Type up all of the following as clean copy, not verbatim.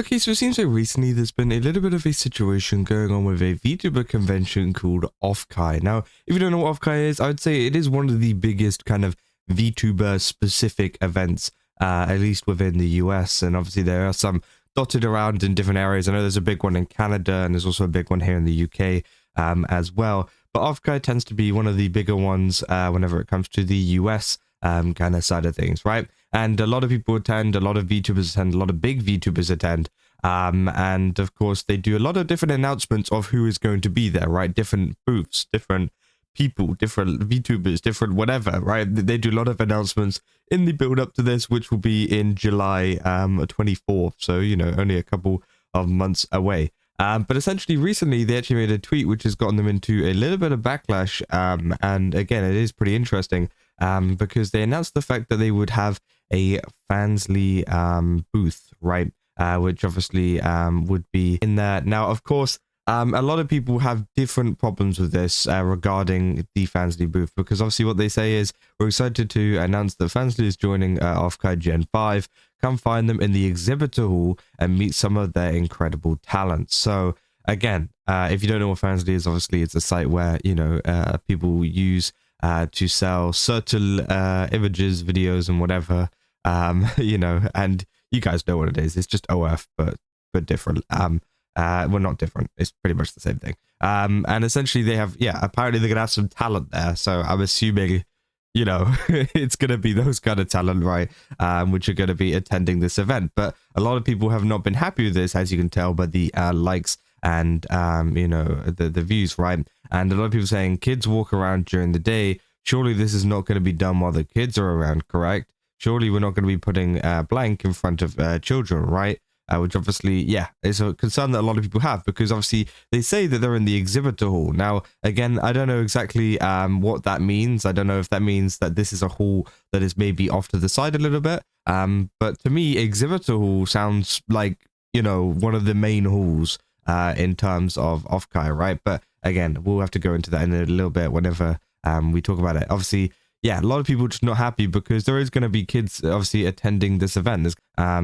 Okay, so it seems like recently there's been a little bit of a situation going on with a VTuber convention called Offkai. Now, if you don't know what Offkai is, I would say it is one of the biggest kind of VTuber specific events, at least within the US. And obviously there are some dotted around in different areas. I know there's a big one in Canada and there's also a big one here in the UK as well. But Offkai tends to be one of the bigger ones whenever it comes to the US kind of side of things, right? And a lot of people attend, a lot of VTubers attend, a lot of big VTubers attend. And of course, they do a lot of different announcements of who is going to be there, right? Different booths, different people, different VTubers, different whatever, right? They do a lot of announcements in the build up to this, which will be in July 24th. So, you know, only a couple of months away. But essentially, recently, they actually made a tweet which has gotten them into a little bit of backlash. And again, it is pretty interesting because they announced the fact that they would have a Fansly booth, right? Which obviously would be in there. Now, of course, a lot of people have different problems with this regarding the Fansly booth, because obviously what they say is, we're excited to announce that Fansly is joining Offkai Gen 5. Come find them in the exhibitor hall and meet some of their incredible talents. So again, if you don't know what Fansly is, obviously it's a site where, you know, people use to sell certain images, videos, and whatever, you know, and you guys know what it is. It's just OF, but different. Well, not different. It's pretty much the same thing. And essentially they have, yeah, apparently they're gonna have some talent there. So I'm assuming, you know, it's gonna be those kind of talent, right? Which are gonna be attending this event. But a lot of people have not been happy with this, as you can tell by the likes and you know, the views, right? And a lot of people saying kids walk around during the day. Surely this is not going to be done while the kids are around, correct? Surely we're not going to be putting blank in front of children, right? Which obviously, yeah, is a concern that a lot of people have, because obviously they say that they're in the exhibitor hall. Now, again, I don't know exactly what that means. I don't know if that means that this is a hall that is maybe off to the side a little bit. But to me, exhibitor hall sounds like, you know, one of the main halls in terms of Offkai, right? But again, we'll have to go into that in a little bit whenever we talk about it. Obviously, yeah, a lot of people are just not happy because there is going to be kids obviously attending this event.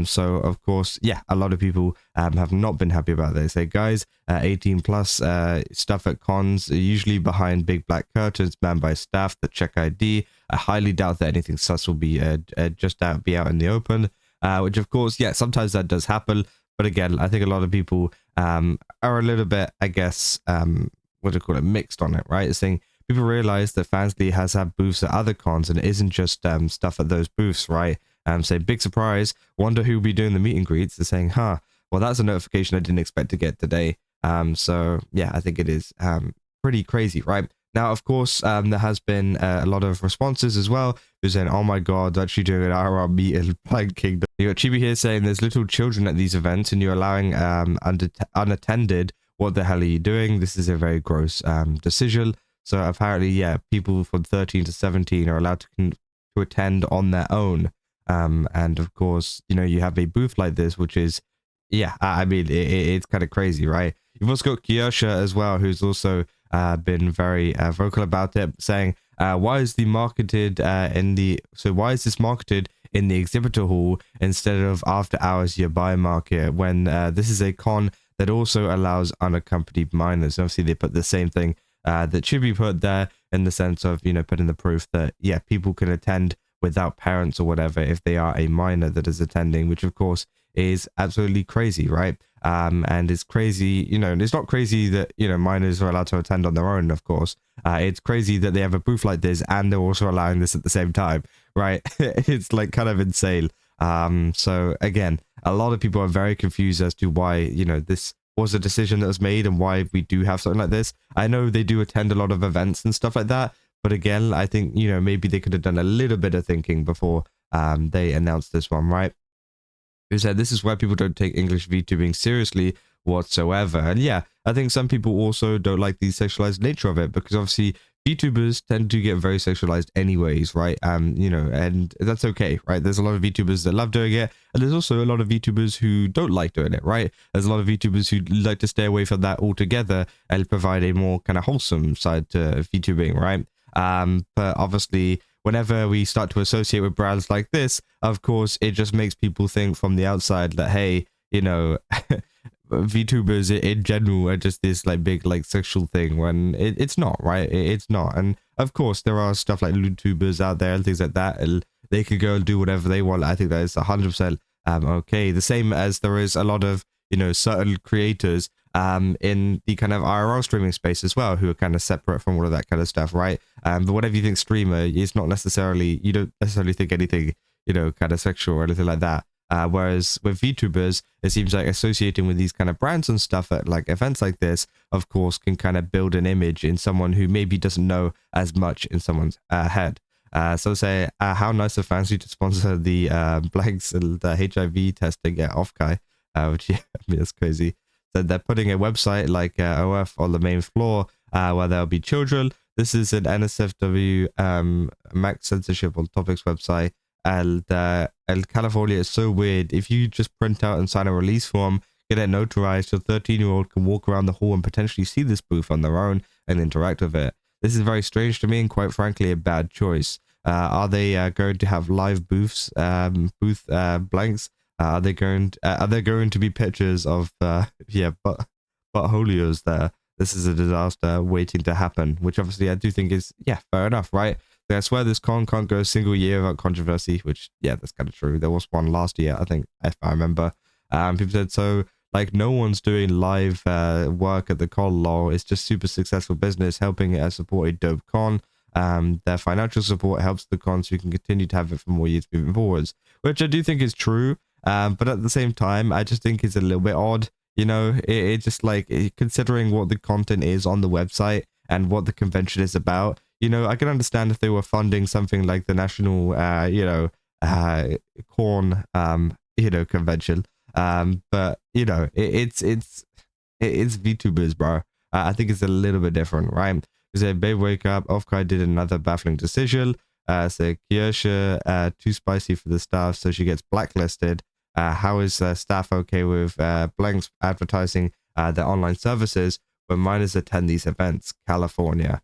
So of course, yeah, a lot of people have not been happy about this. They say, guys, 18 plus stuff at cons, usually behind big black curtains manned by staff that check ID. I highly doubt that anything sus will be be out in the open, which of course, yeah, sometimes that does happen. But again, I think a lot of people are a little bit, I guess, what do you call it, mixed on it, right? It's saying people realize that Fansly has had booths at other cons and it isn't just stuff at those booths, right? Say, big surprise, wonder who'll be doing the meet and greets. They're saying, huh, well, that's a notification I didn't expect to get today. So yeah, I think it is pretty crazy, right? Now, of course, there has been a lot of responses as well. Who's saying, oh my god, they're actually doing an RR meet in Plague Kingdom. You got Chibi here saying there's little children at these events and you're allowing unattended. What the hell are you doing? This is a very gross decision. So apparently, yeah, people from 13 to 17 are allowed to attend on their own. And of course, you know, you have a booth like this, which is, yeah, I mean, it's kind of crazy, right? You've also got Kirsche as well, who's also been very vocal about it, saying, why is this marketed in the exhibitor hall instead of after hours nearby market, when this is a con that also allows unaccompanied minors? And obviously, they put the same thing that should be put there, in the sense of, you know, putting the proof that, yeah, people can attend without parents or whatever if they are a minor that is attending, which of course is absolutely crazy, right? And it's crazy, you know, it's not crazy that, you know, minors are allowed to attend on their own, of course. It's crazy that they have a booth like this and they're also allowing this at the same time, right? It's like kind of insane. So again, a lot of people are very confused as to why, you know, this was a decision that was made and why we do have something like this. I know they do attend a lot of events and stuff like that, but again, I think, you know, maybe they could have done a little bit of thinking before they announced this one, right? Who said this is why people don't take English VTubing seriously whatsoever. And yeah, I think some people also don't like the sexualized nature of it, because obviously VTubers tend to get very sexualized anyways, right? You know, and that's okay, right? There's a lot of VTubers that love doing it, and there's also a lot of VTubers who don't like doing it, right? There's a lot of VTubers who like to stay away from that altogether and provide a more kind of wholesome side to VTubing, right? But obviously, whenever we start to associate with brands like this, of course, it just makes people think from the outside that, hey, you know, VTubers in general are just this like big like sexual thing when it's not, right? It's not. And of course there are stuff like YouTubers out there and things like that, and they could go and do whatever they want. I think that is 100% okay. The same as there is a lot of, you know, certain creators in the kind of IRL streaming space as well, who are kind of separate from all of that kind of stuff, right? But whatever you think streamer is not necessarily, you don't necessarily think anything, you know, kind of sexual or anything like that. Whereas with VTubers, it seems like associating with these kind of brands and stuff at like events like this, of course, can kind of build an image in someone who maybe doesn't know as much in someone's head. So say, how nice of Fancy to sponsor the blanks and the HIV testing at Offkai, which, yeah, I mean, it's crazy. So they're putting a website like OF on the main floor where there'll be children. This is an NSFW Max censorship on topics website. And California is so weird. If you just print out and sign a release form, get it notarized, your 13-year-old can walk around the hall and potentially see this booth on their own and interact with it. This is very strange to me and quite frankly a bad choice. Are they going to have live booths, blanks? Are there going to be pictures of but holios there? This is a disaster waiting to happen, which obviously I do think is, yeah, fair enough, right? I swear this con can't go a single year without controversy, which, yeah, that's kind of true. There was one last year, I think, if I remember. People said, so, like, no one's doing live work at the con, lol. It's just super successful business, helping support a dope con. Their financial support helps the con so we can continue to have it for more years moving forwards, which I do think is true. But at the same time, I just think it's a little bit odd. You know, it just like, considering what the content is on the website and what the convention is about, you know, I can understand if they were funding something like the national, corn, convention. But, you know, it's VTubers, bro. I think it's a little bit different, right? Because Babe Wake Up, Offkai did another baffling decision. So Kirsche, too spicy for the staff, so she gets blacklisted. How is staff okay with blanks advertising their online services when minors attend these events? California.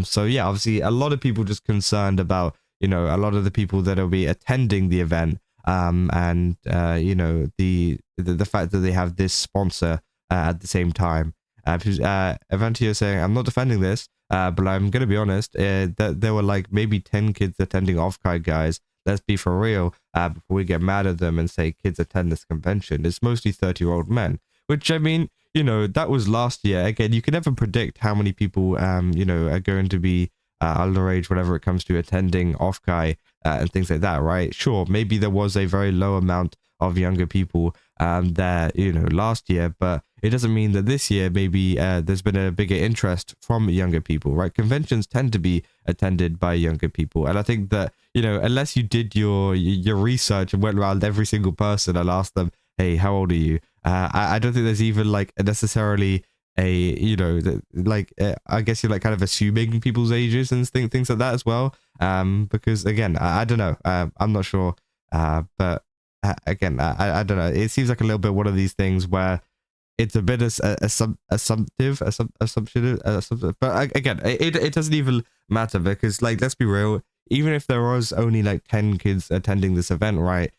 So yeah, obviously a lot of people just concerned about, you know, a lot of the people that will be attending the event, and you know, the fact that they have this sponsor at the same time. Avantio saying, I'm not defending this, but I'm gonna be honest, that there were like maybe 10 kids attending Offkai, guys. Let's be for real, before we get mad at them and say kids attend this convention. It's mostly 30-year-old men, which, I mean, you know, that was last year. Again, you can never predict how many people, you know, are going to be underage whenever it comes to attending Offkai and things like that, right? Sure, maybe there was a very low amount of younger people there, you know, last year, but it doesn't mean that this year maybe there's been a bigger interest from younger people, right? Conventions tend to be attended by younger people, and I think that, you know, unless you did your research and went around every single person and asked them, hey, how old are you? I don't think there's even like necessarily a, you know, like I guess you're like kind of assuming people's ages and things like that as well. Because again, I don't know. I'm not sure. But again, I don't know. It seems like a little bit one of these things where it's a bit assumptive, but again, it doesn't even matter, because, like, let's be real, even if there was only like 10 kids attending this event, right,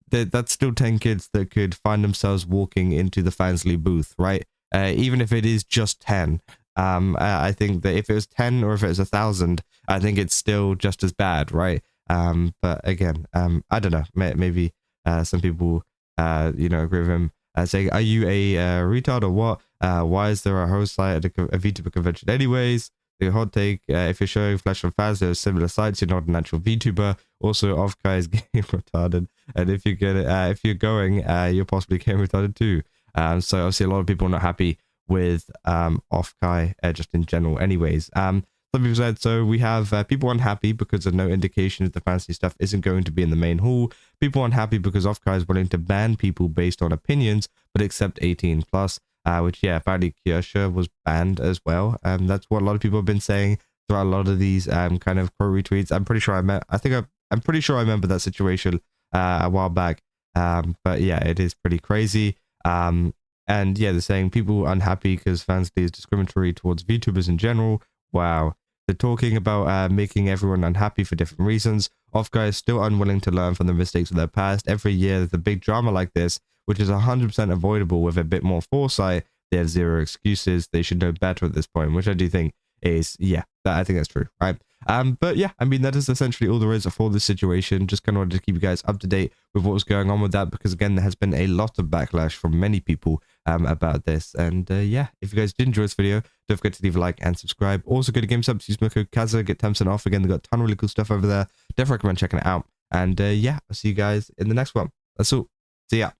that's still 10 kids that could find themselves walking into the Fansly booth, right? Even if it is just 10, I think that if it was 10 or if it was 1,000, I think it's still just as bad, right? But again, I don't know, maybe some people you know, agree with him, saying, are you a retard or what? Why is there a host site at a VTuber convention anyways? The hot take, if you're showing Flash on Fans, there are similar sites, you're not an actual VTuber. Also, Offkai is game retarded, and if you're going, you're possibly game retarded too. So obviously a lot of people are not happy with Offkai just in general anyways. Some people said, so we have people unhappy because of no indication that the fancy stuff isn't going to be in the main hall. People unhappy because Offkai is willing to ban people based on opinions, but accept 18 plus, which, yeah, apparently Kirsche was banned as well. That's what a lot of people have been saying throughout a lot of these kind of quote retweets. I'm pretty sure I'm pretty sure I remember that situation a while back. But yeah, it is pretty crazy. And yeah, they're saying people unhappy because Fansly is discriminatory towards VTubers in general. Wow. They're talking about making everyone unhappy for different reasons. Offkai is still unwilling to learn from the mistakes of their past. Every year there's a big drama like this, which is 100% avoidable with a bit more foresight. They have zero excuses. They should know better at this point, which I do think is, yeah, I think that's true, right? But yeah, I mean, that is essentially all there is for this situation. Just kind of wanted to keep you guys up to date with what was going on with that, because again, there has been a lot of backlash from many people about this. And yeah, if you guys did enjoy this video, don't forget to leave a like and subscribe. Also, go to GameStop, use my code Kaza, get 10% off. Again, they've got a ton of really cool stuff over there. Definitely recommend checking it out. And yeah, I'll see you guys in the next one. That's all. See ya.